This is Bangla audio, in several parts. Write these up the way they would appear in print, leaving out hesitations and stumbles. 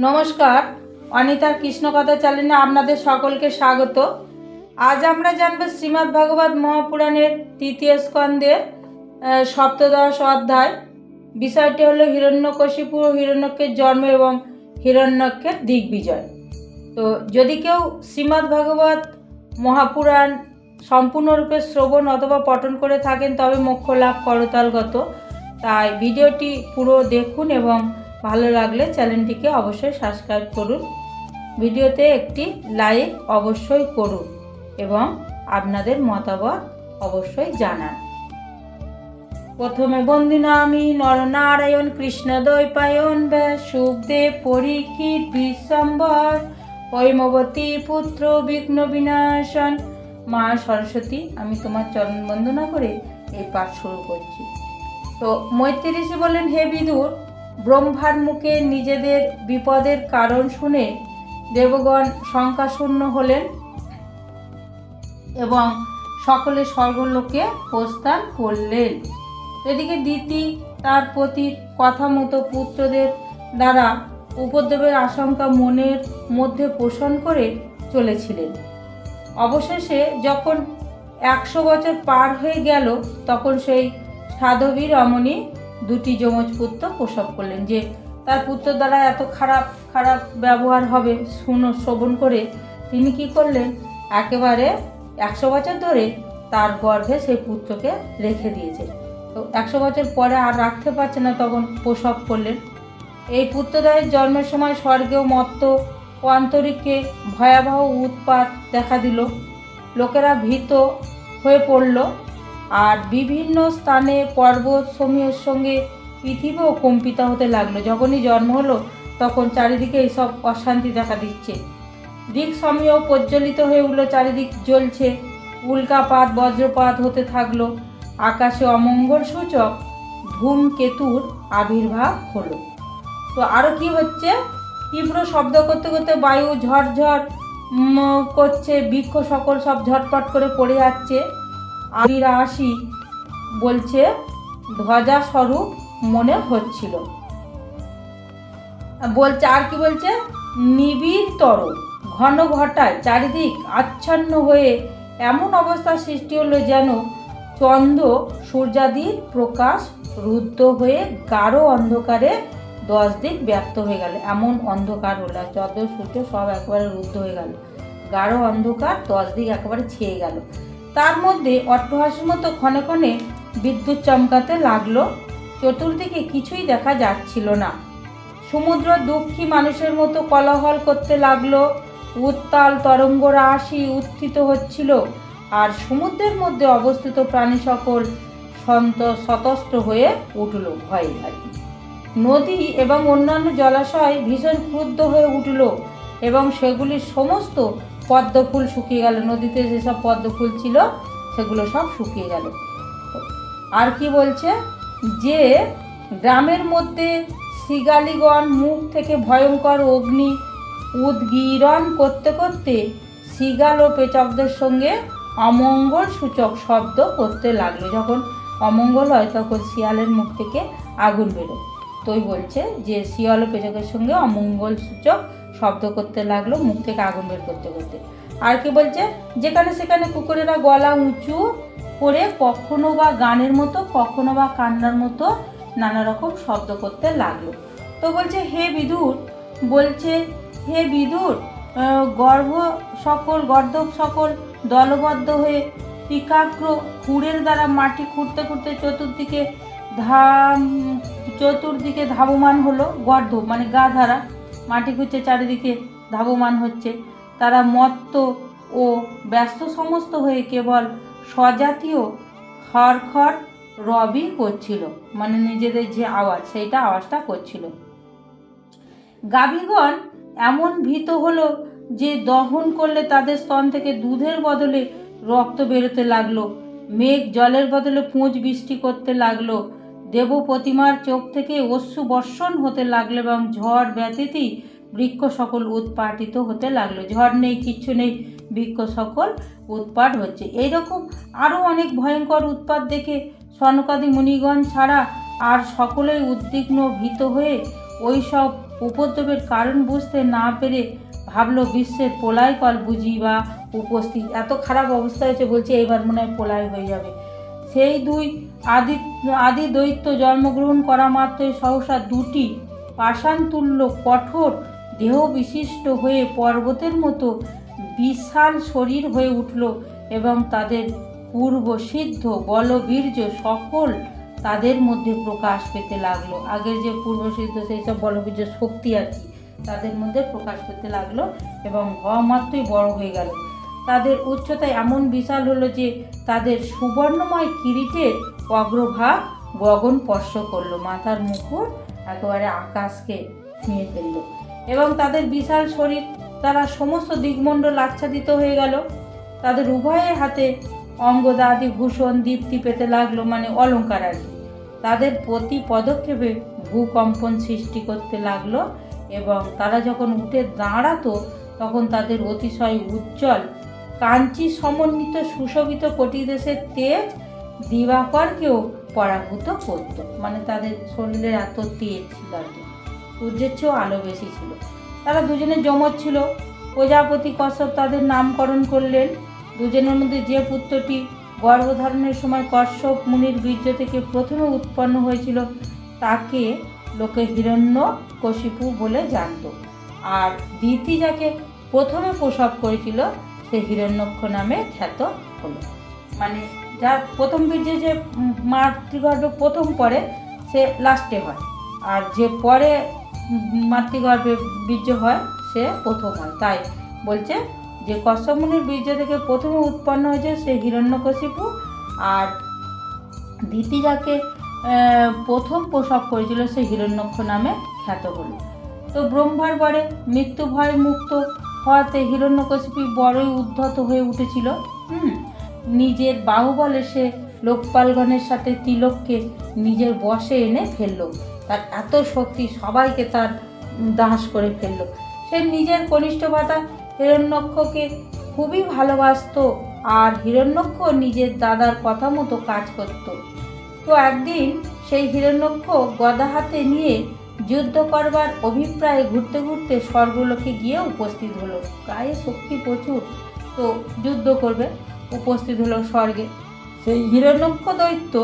নমস্কার, অনিতার কৃষ্ণকথা চ্যানেলে আপনাদের সকলকে স্বাগত। আজ আমরা জানব শ্রীমদ্ ভাগবত মহাপুরাণের তৃতীয় স্কন্ধের সপ্তদশ অধ্যায়। বিষয়টি হলো হিরণ্যকশিপু ও হিরণ্যকের জন্ম এবং হিরণ্যকের দিগ্বিজয়। তো যদি কেউ শ্রীমদ্ ভাগবত মহাপুরাণ সম্পূর্ণরূপে শ্রবণ অথবা পঠন করে থাকেন তবে মোক্ষ লাভ করতলগত। তাই ভিডিওটি পুরো দেখুন এবং ভালো লাগলে চ্যানেলটিকে অবশ্যই সাবস্ক্রাইব করুন, ভিডিওতে একটি লাইক অবশ্যই করুন এবং আপনাদের মতামত অবশ্যই জানান। প্রথমে বন্দিনামি নরনারায়ণ কৃষ্ণদ্বৈপায়ন ব্যাস সুখদেব পরীক্ষিত বিশ্বম্বর হৈমবতী পুত্র বিঘ্ন বিনাশন। মা সরস্বতী, আমি তোমার চরণ বন্দনা করে এই পাঠ শুরু করছি। তো মৈত্রী ঋষি বললেন, হে বিদুর, ব্রহ্মার মুখে নিজেদের বিপদের কারণ শুনে দেবগণ শঙ্কাশূন্য হলেন এবং সকলে স্বর্গলোকে প্রস্থান করলেন। এদিকে দিতি তার পতির কথা মতো পুত্রদের দ্বারা উপদ্রবের আশঙ্কা মনের মধ্যে পোষণ করে চলেছিলেন। অবশেষে যখন 100 বছর পার হয়ে গেল তখন সেই সাধবী রমণী দুটি যমজ পুত্র প্রসব করলেন। যে তার পুত্র দ্বারা এত খারাপ ব্যবহার হবে শ্রবণ করে তিনি কি করলেন, একেবারে 100 বছর ধরে তার গর্ভে সেই পুত্রকে রেখে দিয়েছে। তো 100 বছর পরে আর রাখতে পারছে না, তখন প্রসব করলেন। এই পুত্রদ্বয়ের জন্মের সময় স্বর্গেও মত্ত ও অন্তরিক্ষে ভয়াবহ উৎপাত দেখা দিল। লোকেরা ভীত হয়ে পড়ল আর বিভিন্ন স্থানে পর্বত সমূহের সঙ্গে পৃথিবীও কম্পিত হতে লাগলো। যখনই জন্ম হলো তখন চারিদিকে এইসব অশান্তি দেখা দিচ্ছে। দিক সমূহ প্রজ্বলিত হয়ে উঠল, চারিদিক জ্বলছে, উল্কাপাত বজ্রপাত হতে থাকলো। আকাশে অমঙ্গল সূচক ধূমকেতুর আবির্ভাব হলো। তো আরও কি হচ্ছে, তীব্র শব্দ করতে করতে বায়ু ঝড়ঝড় করছে, বৃক্ষ সকল সব ঝটপট করে পড়ে যাচ্ছে। আশি বলছে ধ্বজা স্বরূপ মনে হচ্ছিল। বলছে আর কি বলছে, নিবিড়তর ঘন ঘটায় চারিদিক আচ্ছন্ন হয়ে এমন অবস্থা সৃষ্টি হলো যেন চন্দ্র সূর্যাদির প্রকাশ রুদ্ধ হয়ে গাঢ় অন্ধকারে 10 দিক ব্যপ্ত হয়ে গেল। এমন অন্ধকার হলো, চন্দ্র সূর্য সব একেবারে রুদ্ধ হয়ে গেল, গাঢ় অন্ধকার 10 দিক একেবারে ছেয়ে গেল। তার মধ্যে অট্টহাসির মতো ক্ষণে ক্ষণে বিদ্যুৎ চমকাতে লাগলো। চতুর্দিকে কিছুই দেখা যাচ্ছিল না। সমুদ্র দুঃখী মানুষের মতো কোলাহল করতে লাগলো। উত্তাল তরঙ্গ রাশি উত্থিত হচ্ছিল আর সমুদ্রের মধ্যে অবস্থিত প্রাণী সকল সতস্ত্র হয়ে উঠল ভয়ে ভয়ে। নদী এবং অন্যান্য জলাশয় ভীষণ ক্রুদ্ধ হয়ে উঠল এবং সেগুলির সমস্ত পদ্মফুল শুকিয়ে গেল। নদীতে যেসব পদ্মফুল ছিল সেগুলো সব শুকিয়ে গেল। আর কি বলছে, যে গ্রামের মধ্যে শৃগালীগণ মুখ থেকে ভয়ঙ্কর অগ্নি উদ্গীরণ করতে করতে শৃগাল ও পেচকদের সঙ্গে অমঙ্গল সূচক শব্দ করতে লাগলো। যখন অমঙ্গল হয় তখন শিয়ালের মুখ থেকে আগুন বেরোয়। তোই বলছে যে শিয়াল ও পেচকের সঙ্গে অমঙ্গল সূচক শব্দ করতে লাগলো মুখ থেকে আগুন বের করতে করতে। আর কি বলছে, যেখানে সেখানে কুকুরেরা গলা উঁচু করে কখনো বা গানের মতো কখনো বা কান্নার মতো নানা রকম শব্দ করতে লাগলো। তো বলছে, হে বিদুর, গর্দভ সকল দলবদ্ধ হয়ে তীক্ষ্ণ খুঁড়ের দ্বারা মাটি খুঁড়তে খুঁড়তে চতুর্দিকে ধাবমান হলো। গর্দভ মানে গা ধারা, মাটি খুঁড়ছে, চারিদিকে ধাবমান হচ্ছে। তারা মত্ত ও ব্যস্ত সমস্ত হয়ে কেবল স্বজাতীয় খড়খড় রবই করছিল, মানে নিজেদের যে আওয়াজ সেইটা আওয়াজটা করছিল। গাভীগণ এমন ভীত হলো যে দহন করলে তাদের স্তন থেকে দুধের বদলে রক্ত বেরোতে লাগলো। মেঘ জলের বদলে পুঁজ বৃষ্টি করতে লাগলো। দেব প্রতিমার চোখ থেকে অশ্রু বর্ষণ হতে লাগলো এবং ঝড় ব্যতীতই বৃক্ষ সকল উৎপাটিত হতে লাগলো। ঝড় নেই, কিচ্ছু নেই, বৃক্ষ সকল উৎপাট হচ্ছে। এইরকম আরও অনেক ভয়ঙ্কর উৎপাত দেখে সনকাদি মুনিগণ ছাড়া আর সকলেই উদ্বিগ্ন ভীত হয়ে ওই সব উপদ্রবের কারণ বুঝতে না পেরে ভাবলো বিশ্বের প্রলয়কাল বুঝি বা উপস্থিত। এত খারাপ অবস্থা হয়েছে, বলছে এবার মনে হয় প্রলয় হয়ে যাবে। সেই দুই আদি দৈত্য জন্মগ্রহণ করা মাত্রই সহসা দুটি পাষাণতুল্য কঠোর দেহ বিশিষ্ট হয়ে পর্বতের মতো বিশাল শরীর হয়ে উঠল এবং তাদের পূর্বসিদ্ধ বলবীর্য সকল তাদের মধ্যে প্রকাশ পেতে লাগলো। আগের যে পূর্বসিদ্ধ সেই সব বলবীর্য শক্তি আছে তাদের মধ্যে প্রকাশ পেতে লাগলো এবং হওয়া মাত্রই বড় হয়ে গেল। তাদের উচ্চতা এমন বিশাল হলো যে তাদের সুবর্ণময় কিরীটের অগ্রভাগ গগন স্পর্শ করলো, মাথার মুকুট একেবারে আকাশকে ছুঁয়ে ফেলল এবং তাদের বিশাল শরীর তারা সমস্ত দিগমণ্ডল আচ্ছাদিত হয়ে গেল। তাদের উভয়ের হাতে অঙ্গদাদি ভূষণ দীপ্তি পেতে লাগলো, মানে অলঙ্কার আর কি। তাদের প্রতি পদক্ষেপে ভূকম্পন সৃষ্টি করতে লাগলো এবং তারা যখন উঠে দাঁড়াতো তখন তাদের অতিশয় উজ্জ্বল কাঞ্চি সমন্বিত সুশোভিত কোটিদেশের তেজ দিবাকরকেও পরাভূত করত। মানে তাদের শরীরের এত তেজ ছিল আর কি, সূর্যের চেয়েও আলো বেশি ছিল। তারা দুজনে যমজ ছিল। প্রজাপতি কশ্যপ তাদের নামকরণ করলেন। দুজনের মধ্যে যে পুত্রটি গর্ভধারণের সময় কশ্যপ মুনির বীর্য থেকে প্রথমে উৎপন্ন হয়েছিল তাকে লোকে হিরণ্যকশিপু বলে জানত, আর দ্বিতীয় যাকে প্রথমে প্রসব করেছিল সে হিরণ্যক্ষ নামে খ্যাত হলো। মানে যার প্রথম বীর্যে যে মাতৃগর্ভে প্রথম পরে সে লাস্টে হয়, আর যে পরে মাতৃগর্ভে বীর্য হয় সে প্রথম হয়। তাই বলছে যে কশ্যপ মুনির বীর্য থেকে প্রথমে উৎপন্ন হয়েছে সে হিরণ্যকশিপু, আর দ্বিতীয় যাকে প্রথম প্রসব করেছিল সে হিরণ্যক্ষ নামে খ্যাত হলো। তো ব্রহ্মার বরে মৃত্যু ভয় মুক্ত হওয়াতে হিরণ্যকশিপু বড়ই উদ্ধত হয়ে উঠেছিল। নিজের বাহুবলে সে লোকপালগণের সাথে তিলককে নিজের বশে এনে ফেললো। তার এত শক্তি, সবাইকে তার দাস করে ফেললো। সে নিজের কনিষ্ঠ ভ্রাতা হিরণ্যক্ষকে খুবই ভালোবাসত, আর হিরণ্যক্ষ নিজের দাদার কথা মতো কাজ করত। তো একদিন সেই হিরণ্যক্ষ গদা হাতে নিয়ে যুদ্ধ করবার অভিপ্রায়ে ঘুরতে ঘুরতে স্বর্গলোকে গিয়ে উপস্থিত হলো। গায়ে শক্তি প্রচুর, তো যুদ্ধ করবে, উপস্থিত হলো স্বর্গে। সেই হিরণ্যক্ষ দৈত্য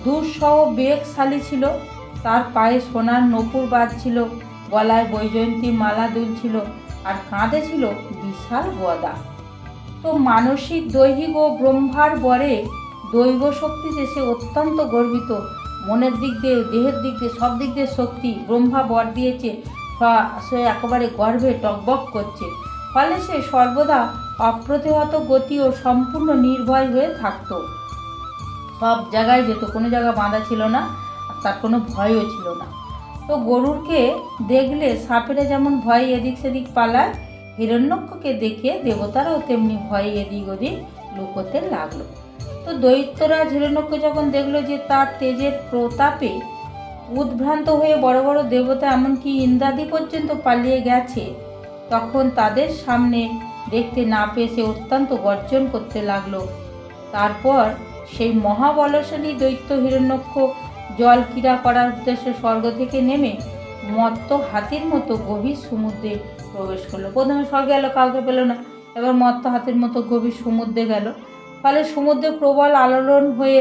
দুঃসহ বেগশালী ছিল। তার পায়ে সোনার নূপুর বাজছিল, গলায় বৈজয়ন্তী মালা দুলছিল, আর কাঁধে ছিল বিশাল গদা। তো মানসিক দৈহিক ও ব্রহ্মার বরে দৈব শক্তিতে সে অত্যন্ত গর্বিত। মনের দিক দিয়ে, দেহের দিক দিয়ে, সব দিক দিয়ে শক্তি ব্রহ্মা বর দিয়েছে, সে একেবারে গর্বে টকবক করছে। ফলে সে সর্বদা অপ্রতিহত গতি ও সম্পূর্ণ নির্ভয় হয়ে থাকত। সব জায়গায় যেত, কোনো জায়গা বাঁধা ছিল না, আর তার কোনো ভয়ও ছিল না। তো গরুরকে দেখলে সাপেরা যেমন ভয়ে এদিক সেদিক পালায়, হিরণ্যক্ষকে দেখে দেবতারাও তেমনি ভয়ে এদিক ওদিক লুকোতে লাগলো। তো দৈত্যরাজ হিরণ্যক্ষ যখন দেখলো যে তার তেজের প্রতাপে উদ্ভ্রান্ত হয়ে বড় বড় দেবতা এমনকি ইন্দ্রাদি পর্যন্ত পালিয়ে গেছে, তখন তাদের সামনে দেখতে না পেয়ে সে অত্যন্ত গর্জন করতে লাগলো। তারপর সেই মহাবলশালী দৈত্য হিরণ্যক্ষ জল ক্রীড়া করার উদ্দেশ্যে স্বর্গ থেকে নেমে মত্ত হাতির মতো গভীর সমুদ্রে প্রবেশ করলো। প্রথমে স্বর্গে এলো, কাউকে পেল না, এবার মত্ত হাতির মতো গভীর সমুদ্রে গেল। ফলে সমুদ্রে প্রবল আলোড়ন হয়ে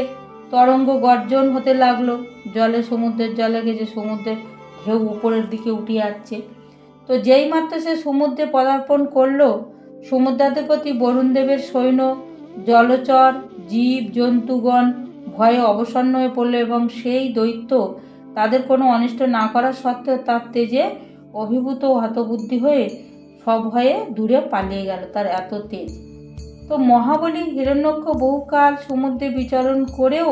তরঙ্গ গর্জন হতে লাগলো। জলে, সমুদ্রের জলে গেছে, সমুদ্রের ঢেউ উপরের দিকে উঠে যাচ্ছে। তো যেই মাত্র সে সমুদ্রে পদার্পণ করলো, সমুদ্রাধিপতি বরুণদেবের সৈন্য, জলচর জীব জন্তুগণ ভয়ে অবসন্ন হয়ে পড়লো এবং সেই দৈত্য তাদের কোনো অনিষ্ট না করার সত্ত্বেও তার তেজে অভিভূত ও হতবুদ্ধি হয়ে সভয়ে দূরে পালিয়ে গেল, তার এত তেজ। তো মহাবলী হিরণ্যক্ষ বহুকাল সমুদ্রে বিচরণ করেও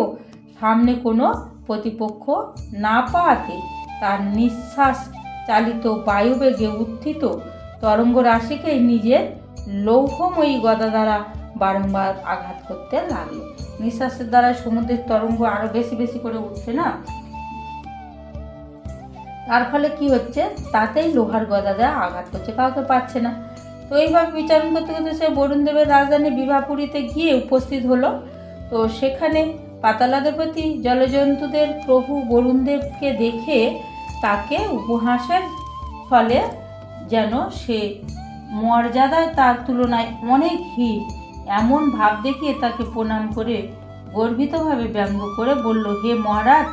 সামনে কোনো প্রতিপক্ষ না পাওয়াতে তার নিঃশ্বাস চালিত বায়ুবেগে উত্থিত তরঙ্গ রাশিকেই নিজের লৌহময়ী গদা দ্বারা বারংবার আঘাত করতে লাগলো। নিঃশ্বাসের দ্বারা সমুদ্রের তরঙ্গ আরো বেশি বেশি করে উঠছে না, তার ফলে কি হচ্ছে, তাতেই লোহার গদা দ্বারা আঘাত করছে, কাউকে পাচ্ছে না। তো এইভাবে বিচারণ করতে করতে সে বরুণদেবের রাজধানী বিভাপুরীতে গিয়ে উপস্থিত হলো। তো সেখানে পাতালাধিপতি জলজন্তুদের প্রভু বরুণদেবকে দেখে তাকে উপহাসের ফলে যেন সে মর্যাদায় তার তুলনায় অনেক হীন এমন ভাব দেখিয়ে তাকে প্রণাম করে গর্বিতভাবে ব্যঙ্গ করে বলল, হে মহারাজ,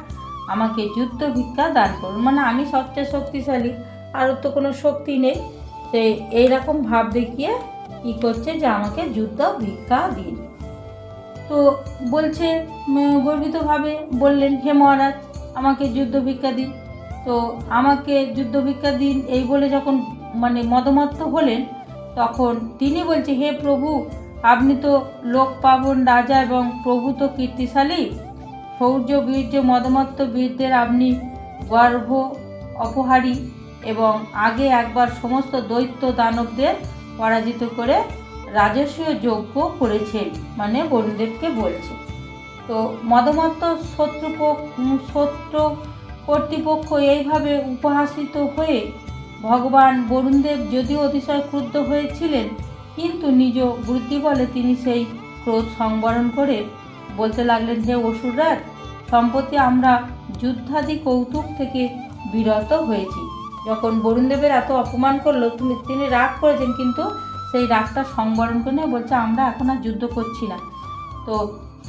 আমাকে যুদ্ধ ভিক্ষা দান করুন। মানে আমি সবচেয়ে শক্তিশালী, আর তো কোনো শক্তি নেই। সে এইরকম ভাব দেখিয়ে কী করছে যে আমাকে যুদ্ধ ভিক্ষা দিন। তো বলছে, গর্বিতভাবে বললেন, হে মহারাজ, আমাকে যুদ্ধ ভিক্ষা দিন। তো আমাকে যুদ্ধ ভিক্ষা দিন এই বলে যখন মদমত্ত হলেন, তখন তিনি বলছে, হে প্রভু, আপনি তো লোকপাবন রাজা এবং প্রভু তো কীর্তিশালী, শৌর্য বীর্য মদমত্ত বীরদের আপনি গর্ভ অপহারী এবং আগে একবার সমস্ত দৈত্য দানবদের পরাজিত করে রাজস্বীয় যজ্ঞ করেছেন। বরুণদেবকে বলছে। তো মদমত্ত শত্রু কর্তৃপক্ষ এইভাবে উপহাসিত হয়ে ভগবান বরুণদেব যদিও অতিশয় ক্রুদ্ধ হয়েছিলেন, কিন্তু নিজ বুদ্ধি বলে তিনি সেই ক্রোধ সংবরণ করে বলতে লাগলেন, হে অসুররাজ, সম্প্রতি আমরা যুদ্ধাদি কৌতুক থেকে বিরত হয়েছি। যখন বরুণদেবের এত অপমান করলো তিনি রাগ করেছেন, কিন্তু সেই রাগটা সংবরণ করে বলছে, আমরা এখন আর যুদ্ধ করছি না। তো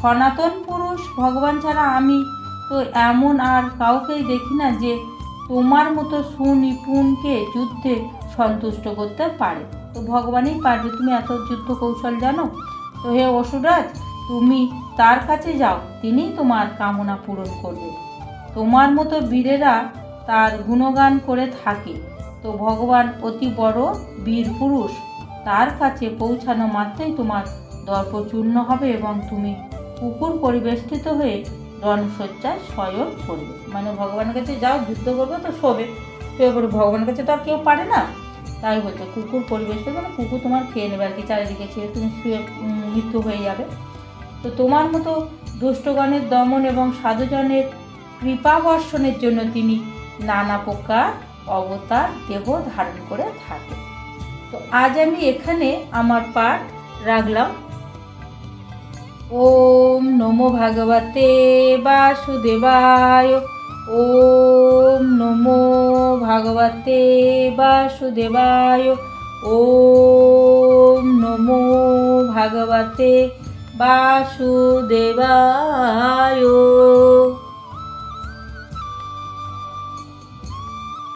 সনাতন পুরুষ ভগবান ছাড়া আমি তো এমন আর কাউকেই দেখি না যে তোমার মতো সুনিপুণকে যুদ্ধে সন্তুষ্ট করতে পারে। তো ভগবানই পারবে, তুমি এত যুদ্ধ কৌশল জানো। তো হে অসুররাজ, তুমি তার কাছে যাও, তিনিই তোমার কামনা পূরণ করবে। তোমার মতো বীরেরা তার গুণগান করে থাকে। তো ভগবান অতি বড় বীর পুরুষ, তার কাছে পৌঁছানো মাত্রই তোমার দর্প চূর্ণ হবে এবং তুমি কুকুর পরিবেষ্টিত হয়ে রণসজ্জায় শয়ন করবে। ভগবানের কাছে যাও, যুদ্ধ করবে তো শোবে, ভগবানের কাছে তো আর কেউ পারে না, তাই বলছে কুকুর পরিবেষ্টিত, কুকুর তোমার খেয়ে নেবে আর কি, চারিদিকে ছেড়ে তুমি শুয়ে মৃত্যু হয়ে যাবে। তো তোমার মতো দুষ্টগণের দমন এবং সাধুজনের কৃপা বর্ষণের জন্য তিনি নানা প্রকার অবতার দেহ ধারণ করে থাকে। তো আজ আমি এখানে আমার পাঠ রাখলাম। ওম নমো ভগবতে বাসুদেবায়। ওম নমো ভগবতে বাসুদেবায়। ওম নমো ভগবতে বাসুদেবায়।